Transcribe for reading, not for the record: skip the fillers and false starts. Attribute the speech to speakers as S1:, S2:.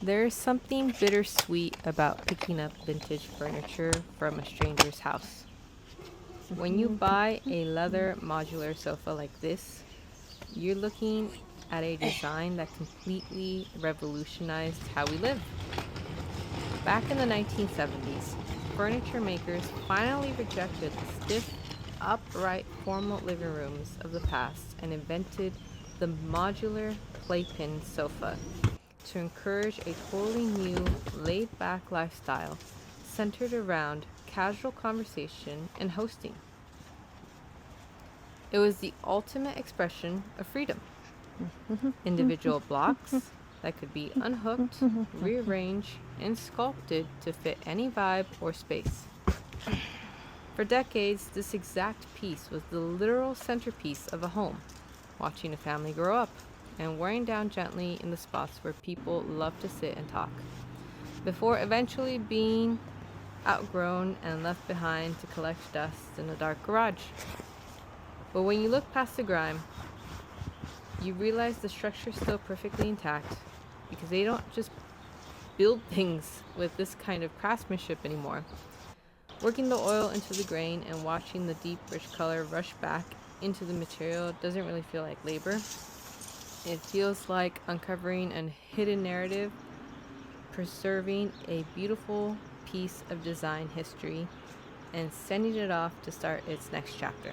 S1: There's something bittersweet about picking up vintage furniture from a stranger's house. When you buy a leather modular sofa like this, you're looking at a design that completely revolutionized how we live. Back in the 1970s, furniture makers finally rejected the stiff, upright, formal living rooms of the past and invented the modular playpen sofa to encourage a totally new, laid back lifestyle centered around casual conversation and hosting. It was the ultimate expression of freedom. Individual blocks that could be unhooked, rearranged, and sculpted to fit any vibe or space. For decades, this exact piece was the literal centerpiece of a home, watching a family grow up and wearing down gently in the spots where people love to sit and talk, before eventually being outgrown and left behind to collect dust in a dark garage. But when you look past the grime, you realize the structure's still perfectly intact because they don't just build things with this kind of craftsmanship anymore. Working the oil into the grain and watching the deep, rich color rush back into the material doesn't really feel like labor. It feels like uncovering a hidden narrative, preserving a beautiful piece of design history, and sending it off to start its next chapter.